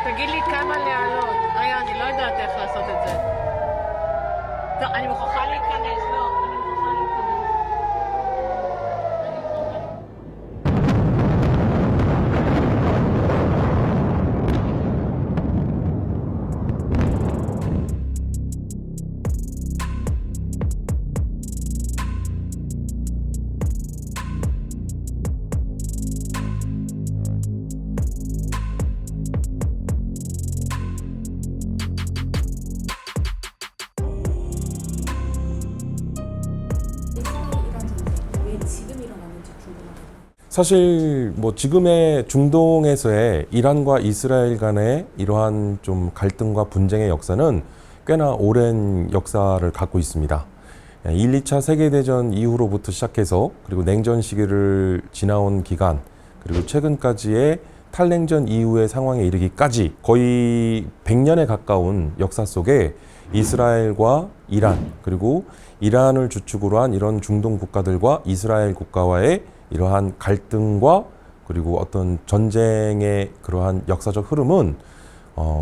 תגיד לי כמה להעלות. רגע, אני לא יודעת איך לעשות את זה. טוב, אני מוכרחה להיכנס, לא, אני מוכרחה להיכנס. 사실 뭐 지금의 중동에서의 이란과 이스라엘 간의 이러한 좀 갈등과 분쟁의 역사는 꽤나 오랜 역사를 갖고 있습니다. 1, 2차 세계대전 이후로부터 시작해서 그리고 냉전 시기를 지나온 기간 그리고 최근까지의 탈냉전 이후의 상황에 이르기까지 거의 100년에 가까운 역사 속에 이스라엘과 이란 그리고 이란을 주축으로 한 이런 중동 국가들과 이스라엘 국가와의 이러한 갈등과 그리고 어떤 전쟁의 그러한 역사적 흐름은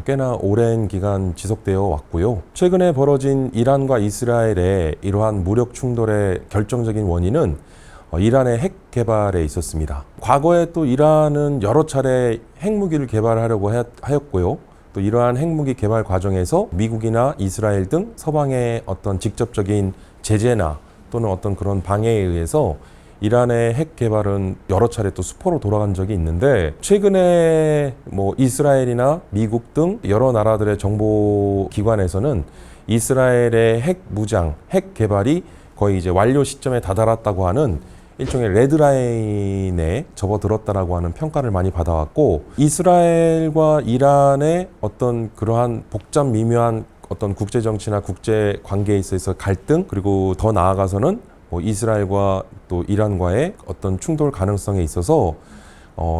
꽤나 오랜 기간 지속되어 왔고요. 최근에 벌어진 이란과 이스라엘의 이러한 무력 충돌의 결정적인 원인은 이란의 핵 개발에 있었습니다. 과거에 또 이란은 여러 차례 핵무기를 개발하려고 하였고요. 또 이러한 핵무기 개발 과정에서 미국이나 이스라엘 등 서방의 어떤 직접적인 제재나 또는 어떤 그런 방해에 의해서 이란의 핵 개발은 여러 차례 또 수포로 돌아간 적이 있는데 최근에 뭐 이스라엘이나 미국 등 여러 나라들의 정보기관에서는 이스라엘의 핵 무장, 핵 개발이 거의 이제 완료 시점에 다다랐다고 하는 일종의 레드라인에 접어들었다라고 하는 평가를 많이 받아왔고 이스라엘과 이란의 어떤 그러한 복잡 미묘한 어떤 국제 정치나 국제 관계에 있어서 갈등 그리고 더 나아가서는 뭐 이스라엘과 또 이란과의 어떤 충돌 가능성에 있어서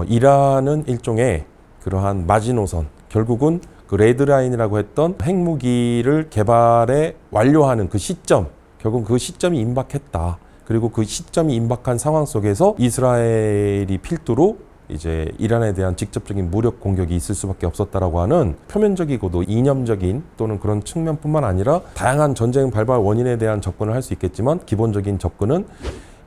이란은 일종의 그러한 마지노선 결국은 그 레드라인이라고 했던 핵무기를 개발에 완료하는 그 시점 결국 그 시점이 임박했다. 그리고 그 시점이 임박한 상황 속에서 이스라엘이 필두로 이제 이란에 대한 직접적인 무력 공격이 있을 수밖에 없었다라고 하는 표면적이고도 이념적인 또는 그런 측면뿐만 아니라 다양한 전쟁 발발 원인에 대한 접근을 할 수 있겠지만 기본적인 접근은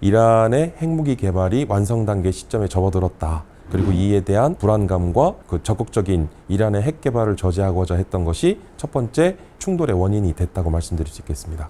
이란의 핵무기 개발이 완성 단계 시점에 접어들었다. 그리고 이에 대한 불안감과 그 적극적인 이란의 핵 개발을 저지하고자 했던 것이 첫 번째 충돌의 원인이 됐다고 말씀드릴 수 있겠습니다.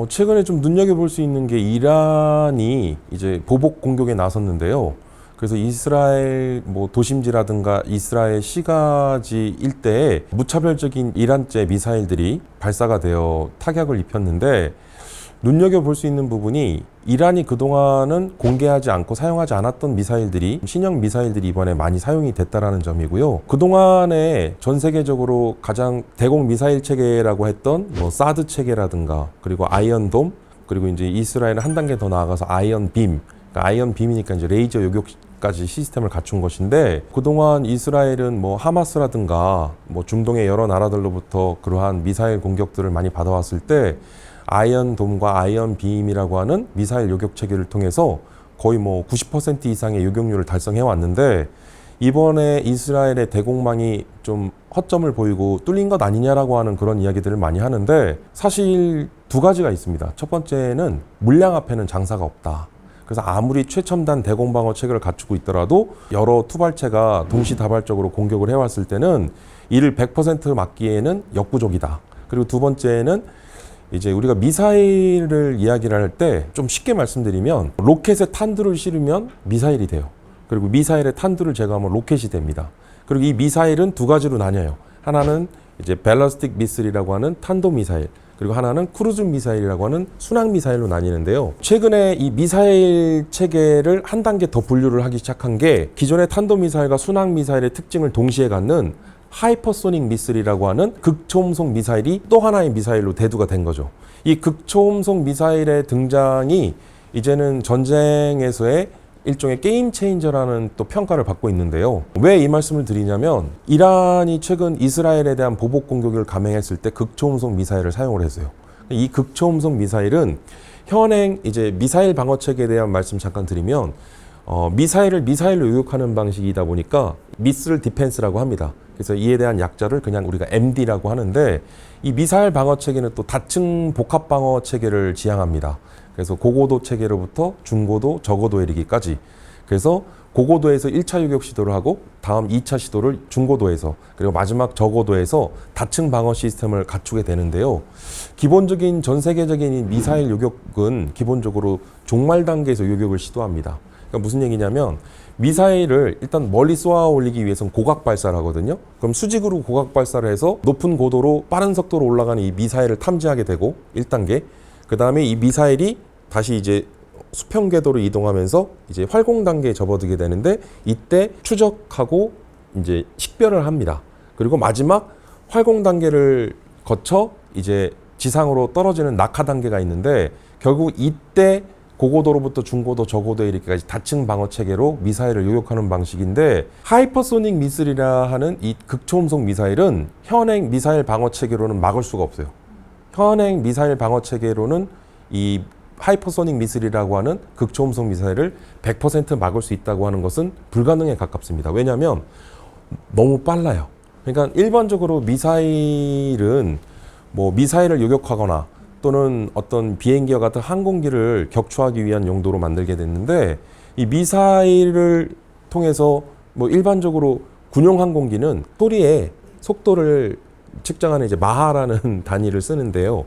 최근에 좀 눈여겨볼 수 있는 게 이란이 이제 보복 공격에 나섰는데요. 그래서 이스라엘 뭐 도심지라든가 이스라엘 시가지 일대에 무차별적인 이란제 미사일들이 발사가 되어 타격을 입혔는데 눈여겨볼 수 있는 부분이 이란이 그동안은 공개하지 않고 사용하지 않았던 미사일들이 신형 미사일들이 이번에 많이 사용이 됐다라는 점이고요. 그동안에 전 세계적으로 가장 대공 미사일 체계라고 했던 뭐 사드 체계라든가 그리고 아이언돔 그리고 이제 이스라엘은 한 단계 더 나아가서 아이언 빔 그러니까 아이언 빔이니까 이제 레이저 요격까지 시스템을 갖춘 것인데 그동안 이스라엘은 뭐 하마스라든가 뭐 중동의 여러 나라들로부터 그러한 미사일 공격들을 많이 받아왔을 때 아이언돔과 아이언빔이라고 하는 미사일 요격 체계를 통해서 거의 뭐 90% 이상의 요격률을 달성해 왔는데 이번에 이스라엘의 대공망이 좀 허점을 보이고 뚫린 것 아니냐라고 하는 그런 이야기들을 많이 하는데 사실 두 가지가 있습니다. 첫 번째는 물량 앞에는 장사가 없다. 그래서 아무리 최첨단 대공방어 체계를 갖추고 있더라도 여러 투발체가 동시다발적으로 공격을 해왔을 때는 이를 100% 막기에는 역부족이다. 그리고 두 번째는 이제 우리가 미사일을 이야기를 할 때 좀 쉽게 말씀드리면 로켓에 탄두를 실으면 미사일이 돼요. 그리고 미사일에 탄두를 제거하면 로켓이 됩니다. 그리고 이 미사일은 두 가지로 나뉘어요. 하나는 이제 밸러스틱 미슬이라고 하는 탄도 미사일, 그리고 하나는 크루즈 미사일이라고 하는 순항 미사일로 나뉘는데요. 최근에 이 미사일 체계를 한 단계 더 분류를 하기 시작한 게 기존의 탄도 미사일과 순항 미사일의 특징을 동시에 갖는 하이퍼소닉 미슬이라고 하는 극초음속 미사일이 또 하나의 미사일로 대두가 된 거죠. 이 극초음속 미사일의 등장이 이제는 전쟁에서의 일종의 게임 체인저라는 또 평가를 받고 있는데요. 왜 이 말씀을 드리냐면 이란이 최근 이스라엘에 대한 보복 공격을 감행했을 때 극초음속 미사일을 사용을 했어요. 이 극초음속 미사일은 현행 이제 미사일 방어 체계에 대한 말씀 잠깐 드리면 미사일을 미사일로 요격하는 방식이다 보니까 미슬 디펜스라고 합니다. 그래서 이에 대한 약자를 그냥 우리가 MD라고 하는데 이 미사일 방어 체계는 또 다층 복합 방어 체계를 지향합니다. 그래서 고고도 체계로부터 중고도, 저고도에 이르기까지. 그래서 고고도에서 1차 요격 시도를 하고 다음 2차 시도를 중고도에서 그리고 마지막 저고도에서 다층 방어 시스템을 갖추게 되는데요. 기본적인 전 세계적인 이 미사일 요격은 기본적으로 종말 단계에서 요격을 시도합니다. 그러니까 무슨 얘기냐면 미사일을 일단 멀리 쏘아 올리기 위해서는 고각 발사를 하거든요. 그럼 수직으로 고각 발사를 해서 높은 고도로 빠른 속도로 올라가는 이 미사일을 탐지하게 되고 1단계. 그 다음에 이 미사일이 다시 이제 수평 궤도로 이동하면서 이제 활공 단계에 접어들게 되는데 이때 추적하고 이제 식별을 합니다. 그리고 마지막 활공 단계를 거쳐 이제 지상으로 떨어지는 낙하 단계가 있는데 결국 이때 고고도로부터 중고도, 저고도에 이르기까지 다층 방어 체계로 미사일을 요격하는 방식인데 하이퍼소닉 미슬이라 하는 이 극초음속 미사일은 현행 미사일 방어 체계로는 막을 수가 없어요. 현행 미사일 방어 체계로는 이 하이퍼소닉 미슬이라고 하는 극초음속 미사일을 100% 막을 수 있다고 하는 것은 불가능에 가깝습니다. 왜냐하면 너무 빨라요. 그러니까 일반적으로 미사일은 뭐 미사일을 요격하거나 또는 어떤 비행기와 같은 항공기를 격추하기 위한 용도로 만들게 됐는데 이 미사일을 통해서 뭐 일반적으로 군용 항공기는 소리의 속도를 측정하는 이제 마하라는 단위를 쓰는데요.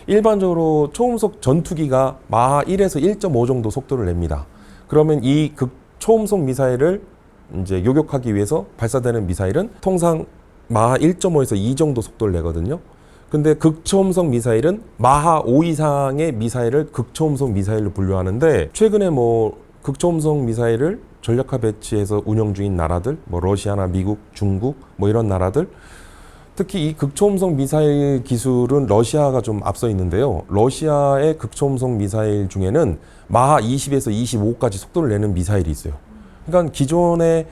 일반적으로 초음속 전투기가 마하 1에서 1.5 정도 속도를 냅니다. 그러면 이 초음속 미사일을 이제 요격하기 위해서 발사되는 미사일은 통상 마하 1.5에서 2 정도 속도를 내거든요. 근데 극초음속 미사일은 마하 5 이상의 미사일을 극초음속 미사일로 분류하는데 최근에 뭐 극초음속 미사일을 전략화 배치해서 운영 중인 나라들, 뭐 러시아나 미국, 중국 뭐 이런 나라들 특히 이 극초음속 미사일 기술은 러시아가 좀 앞서 있는데요. 러시아의 극초음속 미사일 중에는 마하 20에서 25까지 속도를 내는 미사일이 있어요. 그러니까 기존의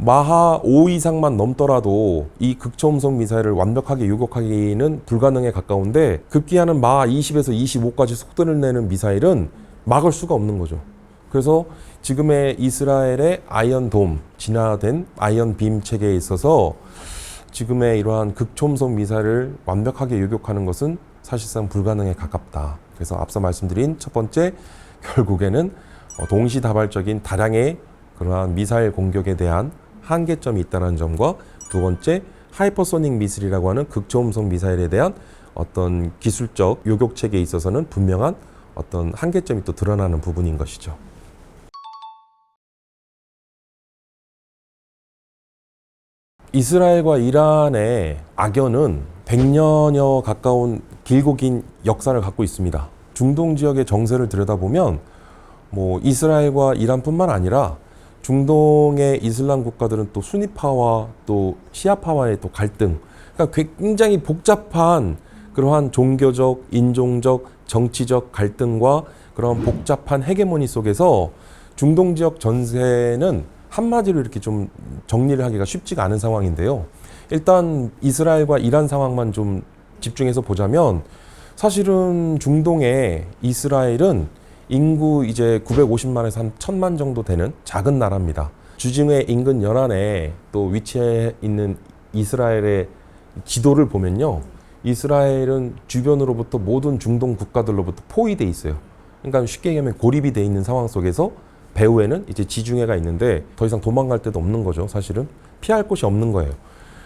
마하 5 이상만 넘더라도 이 극초음속 미사일을 완벽하게 요격하기는 불가능에 가까운데 급기야는 마하 20에서 25까지 속도를 내는 미사일은 막을 수가 없는 거죠. 그래서 지금의 이스라엘의 아이언돔, 진화된 아이언빔 체계에 있어서 지금의 이러한 극초음속 미사일을 완벽하게 요격하는 것은 사실상 불가능에 가깝다. 그래서 앞서 말씀드린 첫 번째, 결국에는 동시다발적인 다량의 그러한 미사일 공격에 대한 한계점이 있다는 점과 두 번째, 하이퍼소닉 미슬이라고 하는 극초음속 미사일에 대한 어떤 기술적 요격 체계에 있어서는 분명한 어떤 한계점이 또 드러나는 부분인 것이죠. 이스라엘과 이란의 악연은 100년여 가까운 길고 긴 역사를 갖고 있습니다. 중동 지역의 정세를 들여다보면 뭐 이스라엘과 이란뿐만 아니라 중동의 이슬람 국가들은 또 수니파와 또 시아파와의 또 갈등, 그러니까 굉장히 복잡한 그러한 종교적, 인종적, 정치적 갈등과 그런 복잡한 헤게모니 속에서 중동 지역 전세는 한마디로 이렇게 좀 정리를 하기가 쉽지가 않은 상황인데요. 일단 이스라엘과 이란 상황만 좀 집중해서 보자면 사실은 중동의 이스라엘은 인구 이제 950만에서 한 1000만 정도 되는 작은 나라입니다. 주중의 인근 연안에 또 위치해 있는 이스라엘의 지도를 보면요. 이스라엘은 주변으로부터 모든 중동 국가들로부터 포위돼 있어요. 그러니까 쉽게 얘기하면 고립이 돼 있는 상황 속에서 배후에는 이제 지중해가 있는데 더 이상 도망갈 데도 없는 거죠. 사실은 피할 곳이 없는 거예요.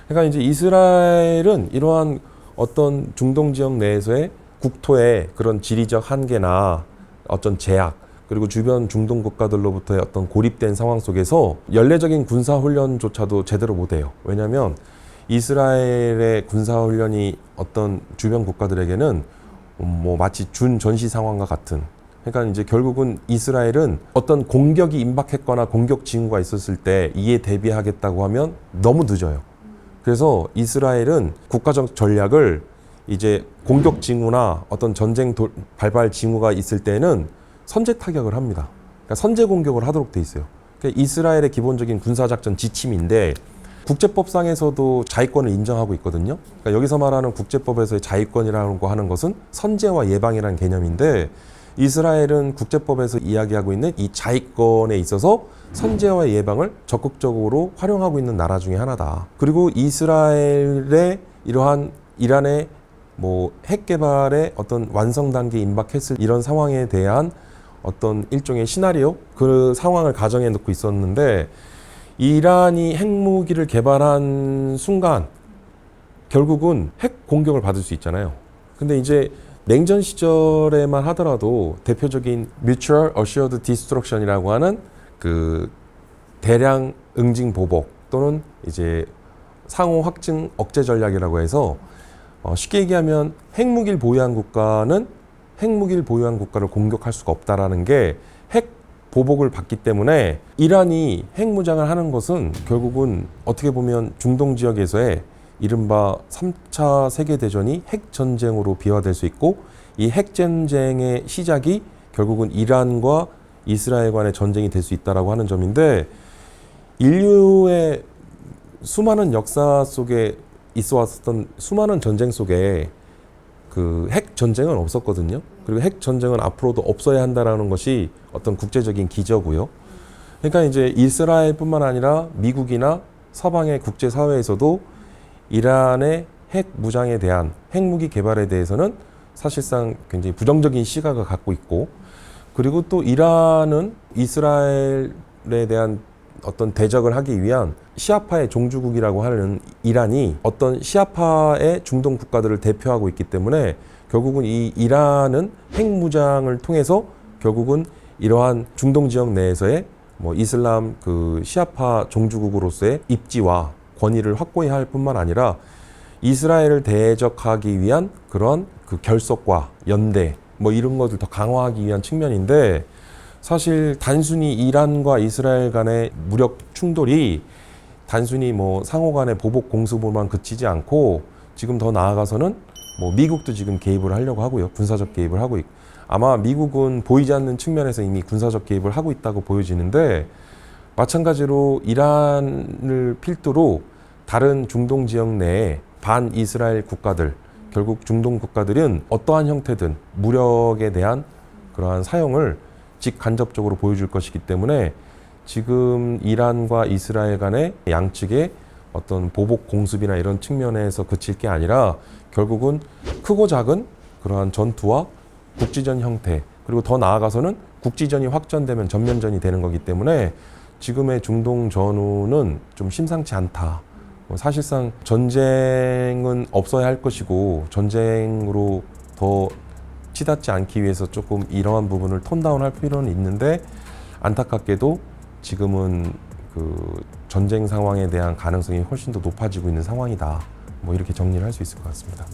그러니까 이제 이스라엘은 이러한 어떤 중동 지역 내에서의 국토의 그런 지리적 한계나 어떤 제약 그리고 주변 중동 국가들로부터의 어떤 고립된 상황 속에서 연례적인 군사훈련조차도 제대로 못해요. 왜냐하면 이스라엘의 군사훈련이 어떤 주변 국가들에게는 뭐 마치 준전시 상황과 같은, 그러니까 이제 결국은 이스라엘은 어떤 공격이 임박했거나 공격 징후가 있었을 때 이에 대비하겠다고 하면 너무 늦어요. 그래서 이스라엘은 국가적 전략을 이제 공격 징후나 어떤 전쟁 발발 징후가 있을 때는 선제 타격을 합니다. 그러니까 선제 공격을 하도록 돼 있어요. 그러니까 이스라엘의 기본적인 군사작전 지침인데 국제법상에서도 자위권을 인정하고 있거든요. 그러니까 여기서 말하는 국제법에서의 자위권이라고 하는 것은 선제와 예방이라는 개념인데 이스라엘은 국제법에서 이야기하고 있는 이 자위권에 있어서 선제와 예방을 적극적으로 활용하고 있는 나라 중에 하나다. 그리고 이스라엘의 이러한 이란의 뭐 핵 개발의 어떤 완성 단계에 임박했을 이런 상황에 대한 어떤 일종의 시나리오, 그 상황을 가정해 놓고 있었는데, 이란이 핵무기를 개발한 순간 결국은 핵 공격을 받을 수 있잖아요. 근데 이제 냉전 시절에만 하더라도 대표적인 Mutual Assured Destruction이라고 하는 그 대량 응징 보복 또는 이제 상호 확증 억제 전략이라고 해서 쉽게 얘기하면 핵무기를 보유한 국가는 핵무기를 보유한 국가를 공격할 수가 없다라는 게 핵 보복을 받기 때문에 이란이 핵무장을 하는 것은 결국은 어떻게 보면 중동 지역에서의 이른바 3차 세계대전이 핵전쟁으로 비화될 수 있고, 이 핵전쟁의 시작이 결국은 이란과 이스라엘 간의 전쟁이 될 수 있다라고 하는 점인데, 인류의 수많은 역사 속에 있어 왔었던 수많은 전쟁 속에 그 핵전쟁은 없었거든요. 그리고 핵전쟁은 앞으로도 없어야 한다라는 것이 어떤 국제적인 기저고요. 그러니까 이제 이스라엘뿐만 아니라 미국이나 서방의 국제사회에서도 이란의 핵 무장에 대한 핵무기 개발에 대해서는 사실상 굉장히 부정적인 시각을 갖고 있고, 그리고 또 이란은 이스라엘에 대한 어떤 대적을 하기 위한 시아파의 종주국이라고 하는 이란이 어떤 시아파의 중동 국가들을 대표하고 있기 때문에 결국은 이 이란은 핵무장을 통해서 결국은 이러한 중동 지역 내에서의 뭐 이슬람 그 시아파 종주국으로서의 입지와 권위를 확보해야 할 뿐만 아니라 이스라엘을 대적하기 위한 그런 그 결속과 연대 뭐 이런 것을 더 강화하기 위한 측면인데, 사실 단순히 이란과 이스라엘 간의 무력 충돌이 단순히 뭐 상호 간의 보복 공습으로만 그치지 않고 지금 더 나아가서는 뭐 미국도 지금 개입을 하려고 하고요. 군사적 개입을 하고 있고, 아마 미국은 보이지 않는 측면에서 이미 군사적 개입을 하고 있다고 보여지는데, 마찬가지로 이란을 필두로 다른 중동 지역 내에 반 이스라엘 국가들, 결국 중동 국가들은 어떠한 형태든 무력에 대한 그러한 사용을 직간접적으로 보여줄 것이기 때문에 지금 이란과 이스라엘 간의 양측의 어떤 보복 공습이나 이런 측면에서 그칠 게 아니라 결국은 크고 작은 그러한 전투와 국지전 형태, 그리고 더 나아가서는 국지전이 확전되면 전면전이 되는 거기 때문에 지금의 중동 전후는 좀 심상치 않다. 사실상 전쟁은 없어야 할 것이고 전쟁으로 더 치닫지 않기 위해서 조금 이러한 부분을 톤다운할 필요는 있는데, 안타깝게도 지금은 그 전쟁 상황에 대한 가능성이 훨씬 더 높아지고 있는 상황이다. 뭐 이렇게 정리를 할 수 있을 것 같습니다.